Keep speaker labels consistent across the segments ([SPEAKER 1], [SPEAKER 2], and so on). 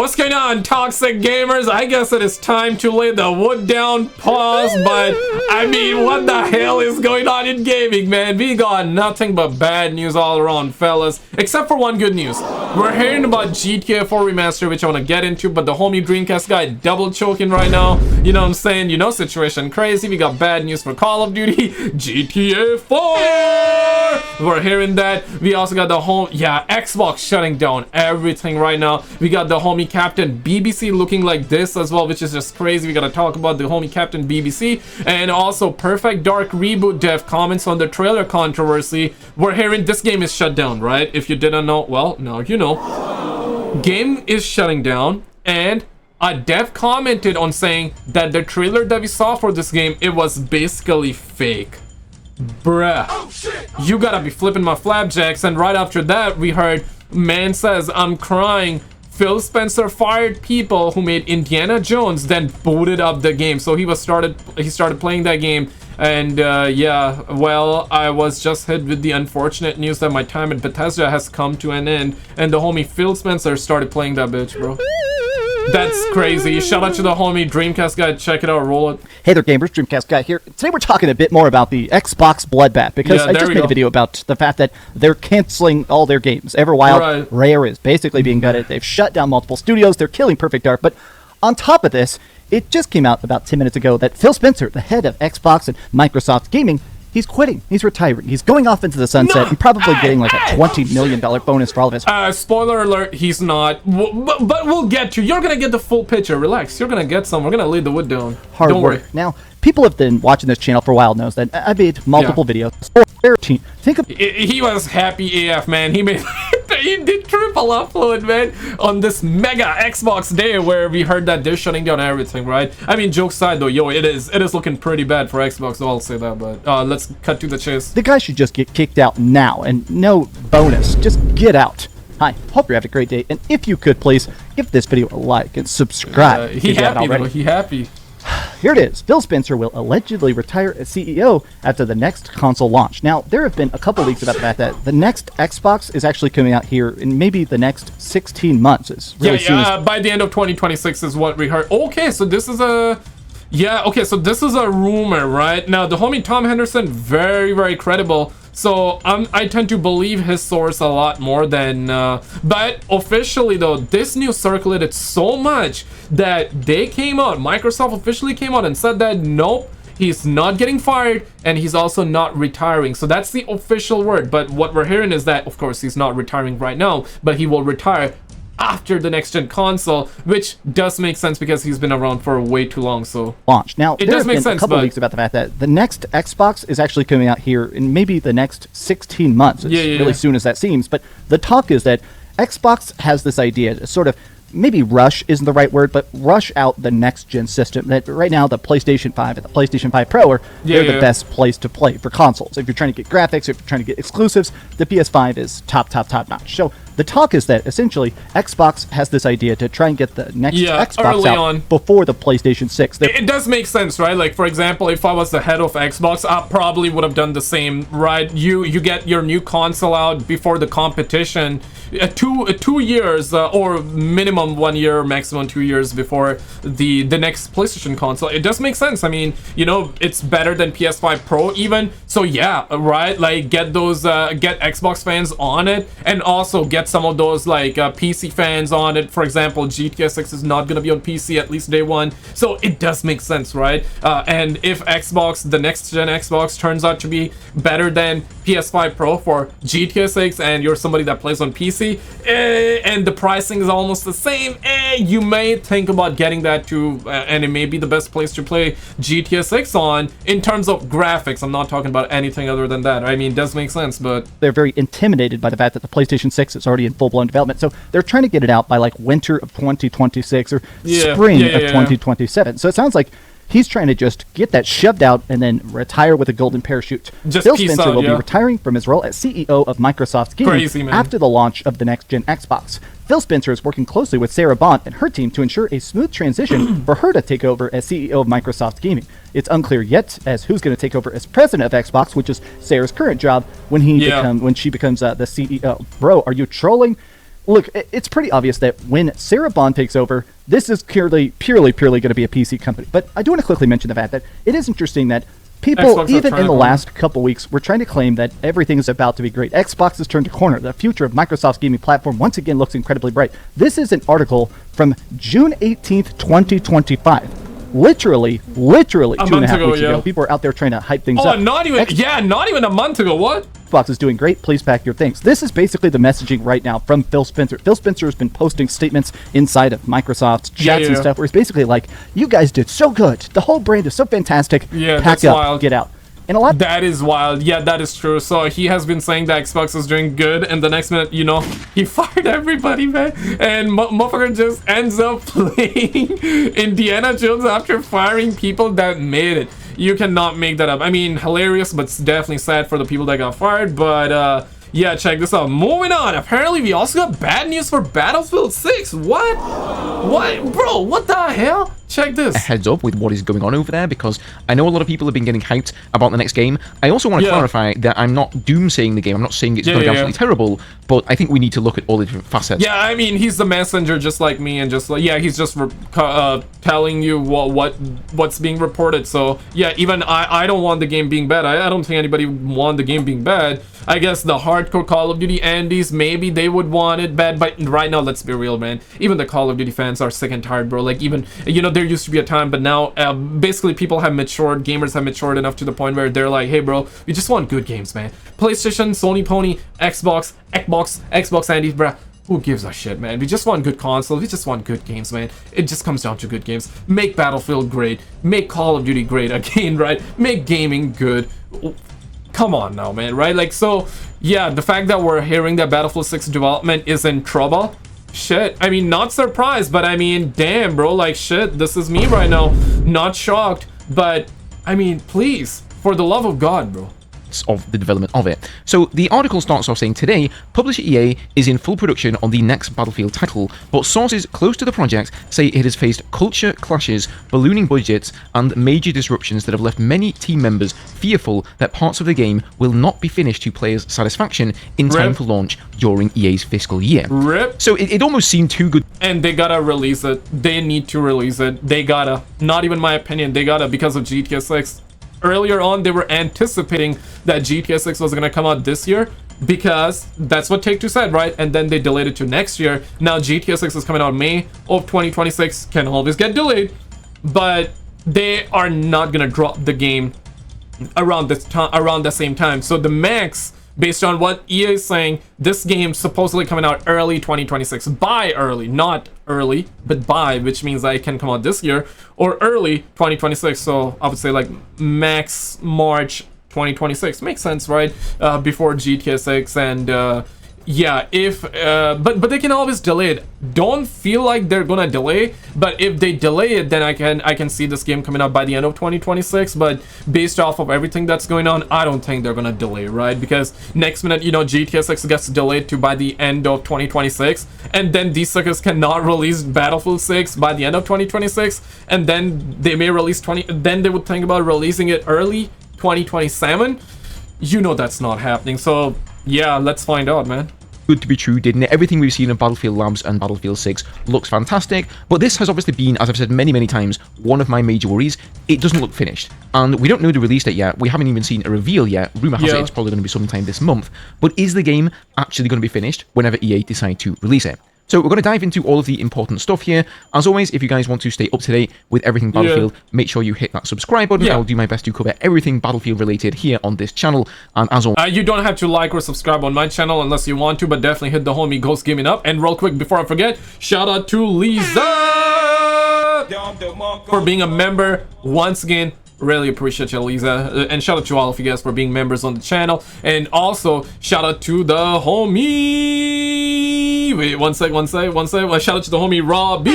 [SPEAKER 1] What's going on, toxic gamers? I guess it is time to lay the wood down, pause, but I mean, what the hell is going on in gaming, man? We got nothing but bad news all around, fellas, except for one good news. We're hearing about GTA 4 Remastered, which I want to get into, but the homie Dreamcastguy double choking right now. You know what I'm saying? You know, situation crazy. We got bad news for Call of Duty, GTA 4! We're hearing that. We also got the Xbox shutting down everything right now. We got the homie Captain BBC looking like this as well, which is just crazy. We gotta talk about the homie Captain BBC. And also Perfect Dark Reboot dev comments on the trailer controversy. We're hearing this game is shut down, right? If you didn't know, well, now you know. Game is shutting down, and a dev commented on saying that the trailer that we saw for this game, it was basically fake. Bruh, you gotta be flipping my flapjacks. And right after that, we heard man says, I'm crying. Phil Spencer fired people who made Indiana Jones, then booted up the game. So he started playing that game, and yeah, well, I was just hit with the unfortunate news that my time at Bethesda has come to an end, and the homie Phil Spencer started playing that bitch, bro. That's crazy. Shout out to the homie Dreamcastguy. Check it out, roll it.
[SPEAKER 2] Hey there, gamers. Dreamcastguy here. Today we're talking a bit more about the Xbox bloodbath, because I just made a video about the fact that they're canceling all their games. Everwild, Rare is basically being gutted. They've shut down multiple studios. They're killing Perfect Dark. But on top of this, it just came out about 10 minutes ago that Phil Spencer, the head of Xbox and Microsoft Gaming, he's quitting. He's retiring. He's going off into the sunset and probably getting like a $20 million bonus for all of his...
[SPEAKER 1] Spoiler alert, he's not. But we'll get to... You're going to get the full picture. Relax. You're going to get some. We're going to lay the wood down.
[SPEAKER 2] Hard
[SPEAKER 1] Don't
[SPEAKER 2] work.
[SPEAKER 1] worry.
[SPEAKER 2] Now, people have been watching this channel for a while knows that I made multiple videos. Think of...
[SPEAKER 1] He was happy AF, man. He made... he did triple upload, man, on this mega Xbox day where we heard that they're shutting down everything, right? I mean, jokes aside though, yo, it is looking pretty bad for Xbox, so I'll say that, but let's cut to the chase.
[SPEAKER 2] The guy should just get kicked out now, and no bonus. Just get out. Hi, hope you're having a great day, and if you could, please, give this video a like and subscribe.
[SPEAKER 1] He happy, though. He happy.
[SPEAKER 2] Here it is. Phil Spencer will allegedly retire as CEO after the next console launch. Now, there have been a couple leaks about the fact that the next Xbox is actually coming out here in maybe the next 16 months. It's really
[SPEAKER 1] by the end of 2026 is what we heard. Okay, so this is a... Yeah, okay, so this is a rumor, right? Now, the homie Tom Henderson, very, very credible. So I tend to believe his source a lot more than... but officially, though, this news circulated so much that they came out, Microsoft officially came out and said that, nope, he's not getting fired, and he's also not retiring. So that's the official word. But what we're hearing is that, of course, he's not retiring right now, but he will retire after the next gen console, which does make sense because he's been around for way too long. So
[SPEAKER 2] launch now,
[SPEAKER 1] it does make sense.
[SPEAKER 2] A couple leaks about the fact that the next Xbox is actually coming out here in maybe the next 16 months. It's really soon as that seems. But the talk is that Xbox has this idea to sort of maybe rush isn't the right word, but rush out the next gen system. That right now the PlayStation 5 and the PlayStation 5 Pro are the best place to play for consoles. If you're trying to get graphics, if you're trying to get exclusives, the PS5 is top notch. So the talk is that essentially Xbox has this idea to try and get the next Xbox out before the PlayStation 6.
[SPEAKER 1] It does make sense, right? Like, for example, if I was the head of Xbox, I probably would have done the same, right? You get your new console out before the competition, 2 years or minimum 1 year, maximum 2 years before the next PlayStation console. It does make sense. I mean, you know, it's better than PS5 Pro even. So yeah, right? Like, get those get Xbox fans on it, and also get some of those like PC fans on it. For example, GTA 6 is not gonna be on PC at least day one, so it does make sense, right? And if Xbox, the next gen Xbox, turns out to be better than PS5 Pro for GTA 6, and you're somebody that plays on PC, and the pricing is almost the same, you may think about getting that too, and it may be the best place to play GTA 6 on in terms of graphics. I'm not talking about anything other than that. I mean, it does make sense, but
[SPEAKER 2] they're very intimidated by the fact that the PlayStation 6 is already in full-blown development, so they're trying to get it out by like winter of 2026 or spring of 2027. So it sounds like he's trying to just get that shoved out and then retire with a golden parachute. Phil Spencer will be retiring from his role as CEO of Microsoft Games after the launch of the next-gen Xbox. Phil Spencer is working closely with Sarah Bond and her team to ensure a smooth transition for her to take over as CEO of Microsoft Gaming. It's unclear yet as who's going to take over as president of Xbox, which is Sarah's current job, when she becomes the CEO. Bro, are you trolling? look, it's pretty obvious that when Sarah Bond takes over, this is purely going to be a PC company. But I do want to quickly mention the fact that it is interesting that people, even in the last couple weeks, were trying to claim that everything is about to be great. Xbox has turned a corner. The future of Microsoft's gaming platform once again looks incredibly bright. This is an article from June 18th, 2025. Literally 2.5 weeks ago. People were out there trying to hype things up.
[SPEAKER 1] Not even a month ago. What?
[SPEAKER 2] Xbox is doing great. Please pack your things. This is basically the messaging right now from Phil Spencer. Phil Spencer has been posting statements inside of Microsoft's chats and stuff where he's basically like, you guys did so good. The whole brand is so fantastic.
[SPEAKER 1] Yeah,
[SPEAKER 2] pack up, wild. Get out. And
[SPEAKER 1] that is wild. Yeah, that is true. So he has been saying that Xbox is doing good, and the next minute, he fired everybody, man. And motherfucker just ends up playing Indiana Jones after firing people that made it. You cannot make that up. I mean, hilarious, but it's definitely sad for the people that got fired. But yeah, check this out. Moving on. Apparently, we also got bad news for Battlefield 6. What? What? Bro, what the hell? Check this.
[SPEAKER 3] A heads up with what is going on over there, because I know a lot of people have been getting hyped about the next game. I also want to clarify that I'm not doomsaying the game. I'm not saying it's going to be absolutely terrible, but I think we need to look at all the different facets.
[SPEAKER 1] Yeah, I mean, he's the messenger just like me, and just like, he's just telling you what's being reported. So yeah, even I don't want the game being bad. I don't think anybody would want the game being bad. I guess the hardcore Call of Duty Andes, maybe they would want it bad, but right now, let's be real, man. Even the Call of Duty fans are sick and tired, bro. Like, even, there used to be a time, but now basically people have matured, gamers have matured enough to the point where they're like, hey, bro, we just want good games, man. PlayStation, Sony Pony, Xbox Andes, bruh. Who gives a shit, man? We just want good consoles. We just want good games, man. It just comes down to good games. Make Battlefield great. Make Call of Duty great again, right? Make gaming good. Come on now, man, right? Like, so, yeah, the fact that we're hearing that Battlefield 6 development is in trouble, shit. I mean, not surprised, but I mean, damn, bro, like, shit, this is me right now. Not shocked, but, I mean, please, for the love of God, bro.
[SPEAKER 3] Of the development of it. So the article starts off saying, today, publisher EA is in full production on the next Battlefield title, but sources close to the project say it has faced culture clashes, ballooning budgets, and major disruptions that have left many team members fearful that parts of the game will not be finished to players' satisfaction in time for launch during EA's fiscal year. So it almost seemed too good.
[SPEAKER 1] And they gotta release it. They need to release it. They gotta. Not even my opinion. They gotta, because of GTA 6. Earlier on, they were anticipating that GTA 6 was going to come out this year because that's what Take-Two said, right? And then they delayed it to next year. Now GTA 6 is coming out May of 2026. Can always get delayed, but they are not going to drop the game around the same time. So the max, based on what EA is saying, this game supposedly coming out early 2026. By early, not early, but by, which means that it can come out this year, or early 2026. So I would say like max March 2026. Makes sense, right? Before GTA 6, and yeah, if but they can always delay it. Don't feel like they're gonna delay, but if they delay it, then I can see this game coming out by the end of 2026. But based off of everything that's going on, I don't think they're gonna delay, right? Because next minute, GTA 6 gets delayed to by the end of 2026, and then these suckers cannot release Battlefield 6 by the end of 2026, and then they may release then they would think about releasing it early 2027. That's not happening. So yeah, let's find out, man.
[SPEAKER 3] Good to be true, didn't it? Everything we've seen in Battlefield Labs and Battlefield 6 looks fantastic, but this has obviously been, as I've said many times, one of my major worries. It doesn't look finished, and we don't know the release date yet. We haven't even seen a reveal yet. Rumor has it it's probably going to be sometime this month, but is the game actually going to be finished whenever EA decide to release it? So we're going to dive into all of the important stuff here. As always, if you guys want to stay up to date with everything Battlefield, make sure you hit that subscribe button. I'll do my best to cover everything Battlefield related here on this channel. And as always,
[SPEAKER 1] you don't have to like or subscribe on my channel unless you want to, but definitely hit the homie Ghost Gaming up. And real quick, before I forget, shout out to Lisa for being a member once again. Really appreciate you, Lisa, and shout out to all of you guys for being members on the channel. And also shout out to the homie, wait, one sec. Well, shout out to the homie Robbie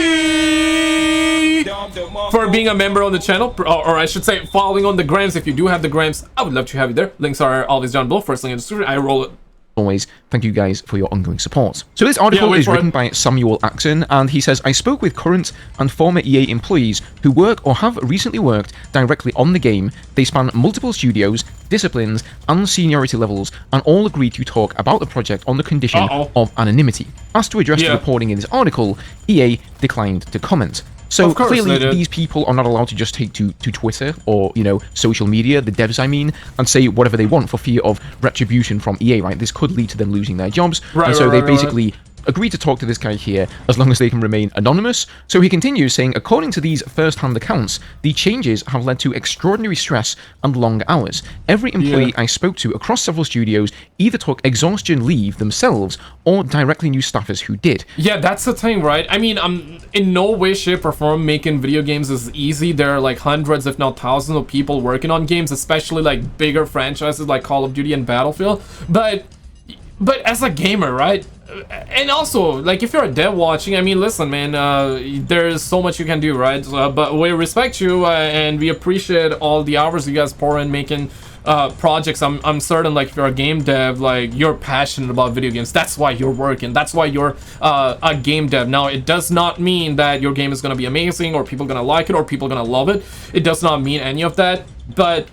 [SPEAKER 1] for being a member on the channel, or I should say following on the grams. If you do have the grams, I would love to have you there. Links are always down below. First link in the description. I roll it
[SPEAKER 3] Always, thank you guys for your ongoing support. So this article is written by Samuel Axon, and he says, I spoke with current and former EA employees who work or have recently worked directly on the game. They span multiple studios, disciplines, and seniority levels, and all agreed to talk about the project on the condition of anonymity. Asked to address the reporting in this article, EA declined to comment. So clearly, these people are not allowed to just take to Twitter or, you know, social media, the devs I mean, and say whatever they want for fear of retribution from EA, right? This could lead to them losing their jobs. And so they basically agreed to talk to this guy here as long as they can remain anonymous. So he continues saying, according to these first-hand accounts, the changes have led to extraordinary stress and long hours. Every employee I spoke to across several studios either took exhaustion leave themselves or directly knew staffers who did.
[SPEAKER 1] Yeah, that's the thing, right? I mean, in no way, shape, or form making video games is easy. There are like hundreds, if not thousands of people working on games, especially like bigger franchises like Call of Duty and Battlefield. But as a gamer, right? And also, like, if you're a dev watching, I mean, listen, man, there's so much you can do, right? But we respect you, and we appreciate all the hours you guys pour in making projects. I'm certain, like, if you're a game dev, like, you're passionate about video games. That's why you're working. That's why you're a game dev. Now, it does not mean that your game is gonna be amazing, or people gonna like it, or people gonna love it. It does not mean any of that. But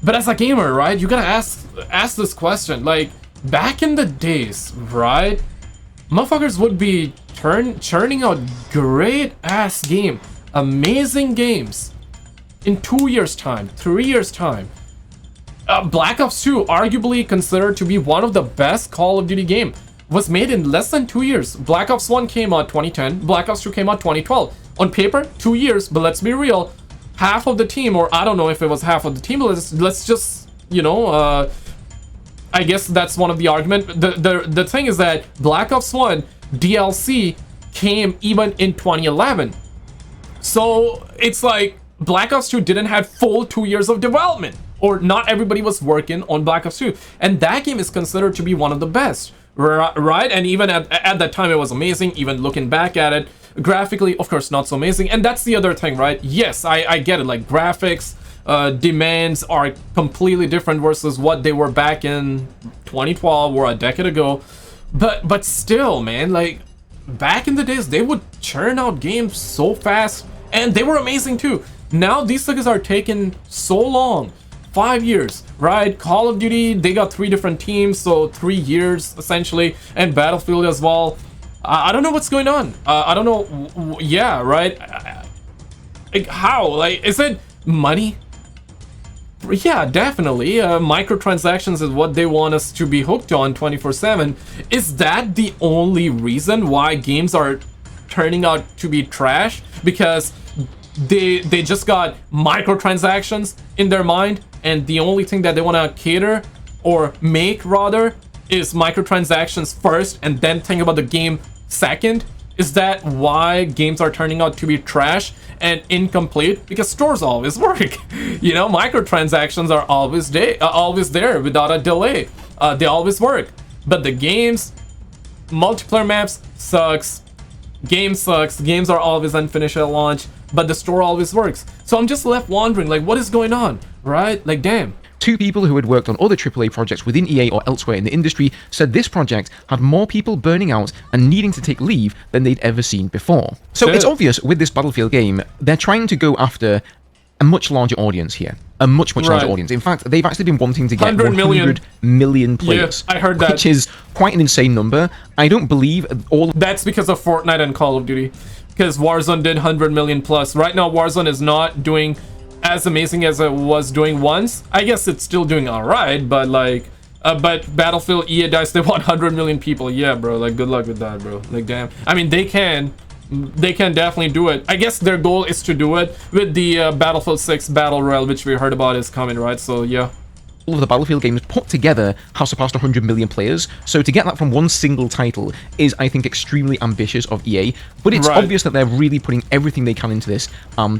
[SPEAKER 1] as a gamer, right, you gotta ask this question, like, back in the days, right, motherfuckers would be churning out great ass game, amazing games in 2 years time, 3 years time. Black Ops 2, arguably considered to be one of the best Call of Duty game, was made in less than 2 years. Black Ops 1 came out 2010, Black Ops 2 came out 2012. On paper, 2 years, but let's be real, half of the team, or I don't know if it was half of the team, let's just, you know, I guess that's one of the argument. The thing is that Black Ops 1 DLC came even in 2011. So it's like Black Ops 2 didn't have full 2 years of development, or not everybody was working on Black Ops 2. And that game is considered to be one of the best, right? And even at that time, it was amazing. Even looking back at it, graphically, of course, not so amazing. And that's the other thing, right? Yes, I get it. Like, graphics demands are completely different versus what they were back in 2012 or a decade ago, but still, man, like, back in the days, they would churn out games so fast, and they were amazing too. Now these things are taking so long, 5 years, right? Call of Duty, they got 3 different teams, so 3 years essentially, and Battlefield as well. I don't know what's going on. I don't know. Yeah, right. Like, how? Like, is it money? Yeah, definitely. Microtransactions is what they want us to be hooked on 24/7. Is that the only reason why games are turning out to be trash? Because they just got microtransactions in their mind, and the only thing that they want to cater or make rather is microtransactions first, and then think about the game second? Is that why games are turning out to be trash and incomplete? Because stores always work. You know, microtransactions are always there without a delay. They always work. But the games, multiplayer maps sucks. Game sucks. Games are always unfinished at launch, but the store always works. So I'm just left wondering, like, what is going on, right? Like, damn.
[SPEAKER 3] 2 people who had worked on other AAA projects within EA or elsewhere in the industry said this project had more people burning out and needing to take leave than they'd ever seen before. So it's obvious with this Battlefield game, they're trying to go after a much larger audience here. A much larger audience. In fact, they've actually been wanting to get 100 million players.
[SPEAKER 1] Yeah, I heard that.
[SPEAKER 3] Which is quite an insane number. I don't believe all...
[SPEAKER 1] That's because of Fortnite and Call of Duty. Because Warzone did 100 million plus. Right now, Warzone is not doing as amazing as it was doing once. I guess it's still doing alright, but like, but Battlefield, EA Dice, they want 100 million people. Yeah, bro, like, good luck with that, bro. Like, damn. I mean, they can definitely do it. I guess their goal is to do it with the Battlefield 6 Battle Royale, which we heard about is coming, right? So, yeah.
[SPEAKER 3] All of the Battlefield games put together have surpassed 100 million players, so to get that from one single title is, I think, extremely ambitious of EA, but it's obvious that they're really putting everything they can into this.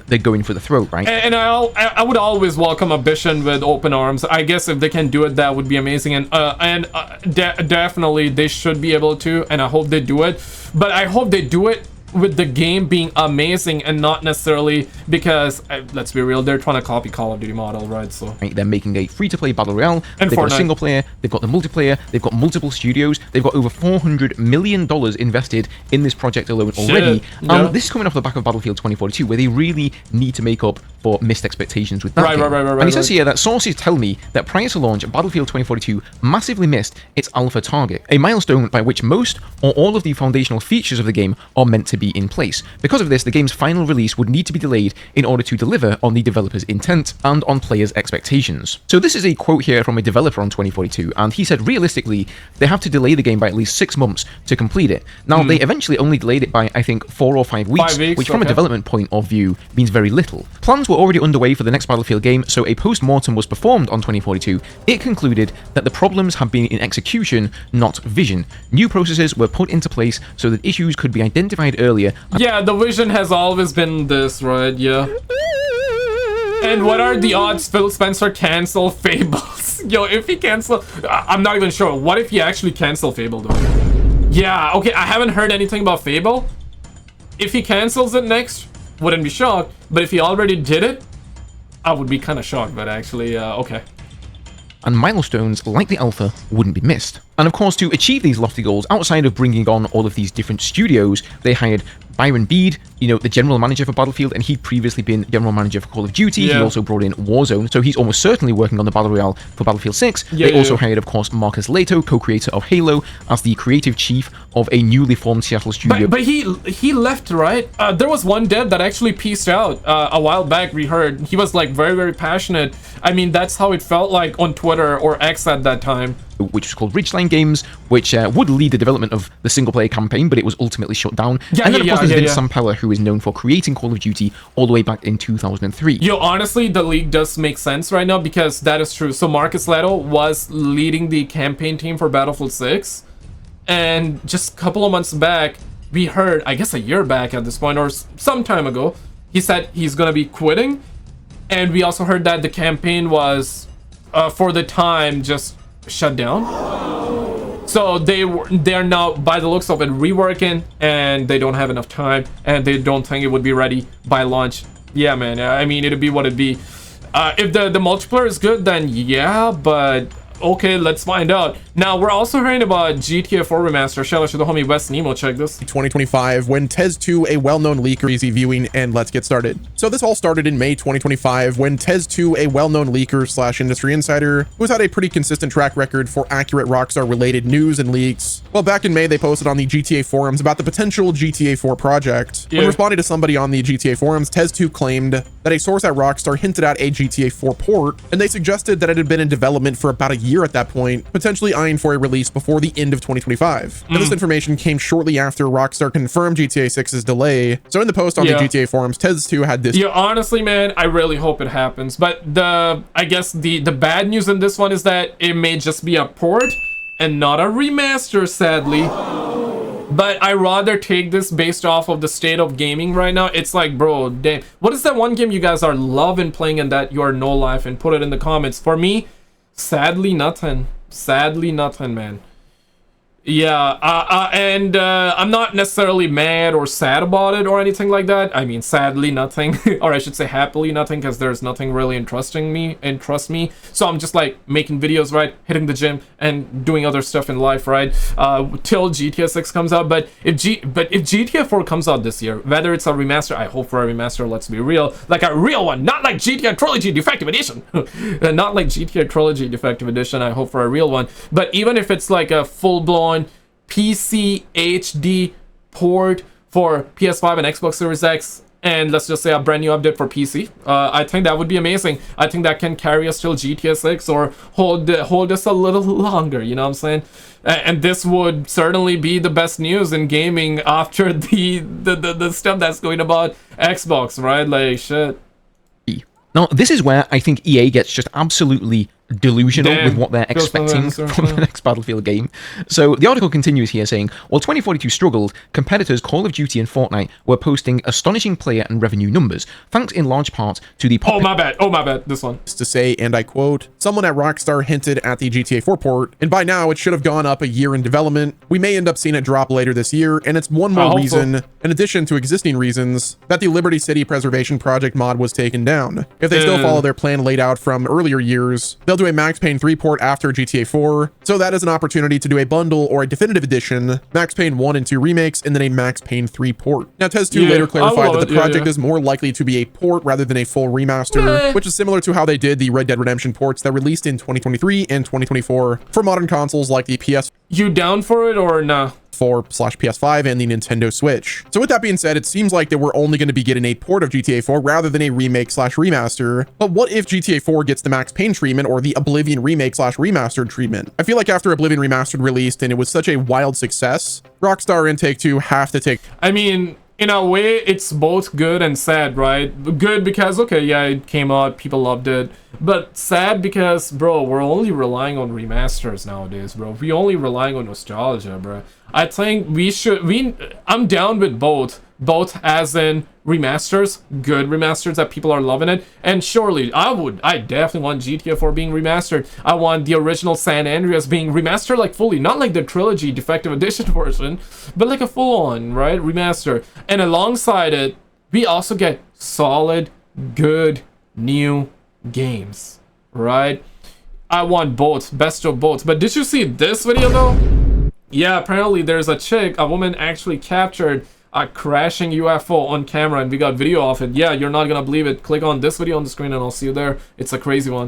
[SPEAKER 3] They're going for the throat, right?
[SPEAKER 1] And I would always welcome ambition with open arms. I guess if they can do it, that would be amazing, and definitely they should be able to, and I hope they do it. But I hope they do it with the game being amazing and not necessarily because, let's be real, they're trying to copy Call of Duty model, right? So
[SPEAKER 3] they're making a free-to-play battle royale,
[SPEAKER 1] and
[SPEAKER 3] they've got
[SPEAKER 1] Fortnite.
[SPEAKER 3] a single player, they've got the multiplayer, they've got multiple studios, they've got over $400 million invested in this project alone already. And this is coming off the back of Battlefield 2042, where they really need to make up for missed expectations with that game. And he says here that sources tell me that prior to launch, Battlefield 2042 massively missed its alpha target, a milestone by which most or all of the foundational features of the game are meant to be in place. Because of this, the game's final release would need to be delayed in order to deliver on the developer's intent and on players' expectations. So this is a quote here from a developer on 2042, and he said realistically, they have to delay the game by at least 6 months to complete it. Now, they eventually only delayed it by, I think, 4 or 5 weeks, which from a development point of view means very little. Plans were already underway for the next Battlefield game, so a post-mortem was performed on 2042. It concluded that the problems had been in execution, not vision. New processes were put into place so that issues could be identified earlier.
[SPEAKER 1] Yeah, the vision has always been this, right? Yeah. And what are the odds Phil Spencer cancel Fables? Yo, if he cancel, I'm not even sure. What if he actually cancel Fable though? Yeah, okay, I haven't heard anything about Fable. If he cancels it next, wouldn't be shocked. But if he already did it, I would be kind of shocked, but actually, okay.
[SPEAKER 3] And milestones like the alpha wouldn't be missed. And of course, to achieve these lofty goals, outside of bringing on all of these different studios, they hired Byron Bede, you know, the general manager for Battlefield, and he'd previously been general manager for Call of Duty. He also brought in Warzone, so he's almost certainly working on the Battle Royale for Battlefield 6. They also hired, of course, Marcus Leto, co-creator of Halo, as the creative chief of a newly formed Seattle studio.
[SPEAKER 1] But he left, right? There was one dev that actually pieced out a while back, we heard. He was like very, very passionate. I mean, that's how it felt like on Twitter or X at that time.
[SPEAKER 3] Which was called Ridgeline Games, which would lead the development of the single-player campaign, but it was ultimately shut down. And then, of course, there's Vince Zampella, who is known for creating Call of Duty all the way back in 2003.
[SPEAKER 1] Yo, honestly, the league does make sense right now, because that is true. So Marcus Leto was leading the campaign team for Battlefield 6, and just a couple of months back, we heard, I guess a year back at this point, or some time ago, he said he's gonna be quitting, and we also heard that the campaign was, for the time, just shut down. So they're now, by the looks of it, reworking, and they don't have enough time, and they don't think it would be ready by launch. Yeah, man, I mean, it'd be what it'd be. If the multiplayer is good, then yeah, but okay, let's find out. Now, we're also hearing about GTA 4 Remaster. Shout out to the homie West Nemo, check this.
[SPEAKER 4] 2025, when Tez 2, a well-known leaker, easy viewing, and let's get started. So this all started in May 2025, when Tez 2, a well-known leaker slash industry insider, who's had a pretty consistent track record for accurate Rockstar-related news and leaks. Well, back in May, they posted on the GTA forums about the potential GTA 4 project. When responding to somebody on the GTA forums, Tez 2 claimed that a source at Rockstar hinted at a GTA 4 port, and they suggested that it had been in development for about a year at that point, potentially eyeing for a release before the end of 2025. And this information came shortly after Rockstar confirmed GTA 6's delay. So in the post on the GTA forums, Tez 2 had this.
[SPEAKER 1] Yeah, honestly, man, I really hope it happens. But I guess the bad news in this one is that it may just be a port and not a remaster, sadly. But I rather take this based off of the state of gaming right now. It's like, bro, damn. What is that one game you guys are loving playing and that you are no life? And put it in the comments. For me, sadly, nothing. Sadly, nothing, man. Yeah, and I'm not necessarily mad or sad about it or anything like that. I mean, sadly, nothing. Or I should say happily nothing, because there's nothing really interesting me. So I'm just like making videos, right? Hitting the gym and doing other stuff in life, right? Till GTA 6 comes out. But if GTA 4 comes out this year, whether it's a remaster, I hope for a remaster, let's be real. Like a real one, not like GTA Trilogy Defective Edition. Not like GTA Trilogy Defective Edition, I hope for a real one. But even if it's like a full-blown PC HD port for PS5 and Xbox Series X, and let's just say a brand new update for PC, I think that would be amazing. I think that can carry us till GTA 6 or hold us a little longer, you know what I'm saying? And this would certainly be the best news in gaming after the stuff that's going about Xbox, right? Like, shit.
[SPEAKER 3] Now, this is where I think EA gets just absolutely delusional
[SPEAKER 1] Damn.
[SPEAKER 3] with what they're expecting from the next Battlefield game. So the article continues here saying, while 2042 struggled, competitors Call of Duty and Fortnite were posting astonishing player and revenue numbers, thanks in large part to the...
[SPEAKER 1] Oh, my bad. This one.
[SPEAKER 4] To say, and I quote, someone at Rockstar hinted at the GTA 4 port, and by now it should have gone up a year in development. We may end up seeing it drop later this year, and it's one more reason, in addition to existing reasons, that the Liberty City Preservation Project mod was taken down. If they still follow their plan laid out from earlier years, they'll do a Max Payne 3 port after GTA 4, so that is an opportunity to do a bundle or a definitive edition, Max Payne 1 and 2 remakes, and then a Max Payne 3 port. Now, Tez 2 later clarified that the project is more likely to be a port rather than a full remaster, which is similar to how they did the Red Dead Redemption ports that released in 2023 and 2024 for modern consoles like the PS4
[SPEAKER 1] You down for it or nah?
[SPEAKER 4] /PS5 and the Nintendo Switch. So with that being said, it seems like that we're only going to be getting a port of GTA 4 rather than a remake/remaster. But what if GTA 4 gets the Max Payne treatment or the Oblivion remake/remastered treatment? I feel like after Oblivion Remastered released and it was such a wild success, Rockstar and Take-Two have to take...
[SPEAKER 1] I mean, in a way, it's both good and sad, right? Good because, okay, yeah, it came out, people loved it. But sad because, bro, we're only relying on remasters nowadays, bro. We're only relying on nostalgia, bro. I think I'm down with both as in remasters, good remasters that people are loving it, and surely I definitely want GTA 4 being remastered. I want the original San Andreas being remastered like fully, not like the trilogy defective edition version, but like a full-on, right, remaster. And alongside it, we also get solid, good, new games, right? I want both, best of both. But did you see this video though? Yeah, apparently there's a woman actually captured a crashing UFO on camera and we got video of it. Yeah, you're not gonna believe it. Click on this video on the screen and I'll see you there. It's a crazy one.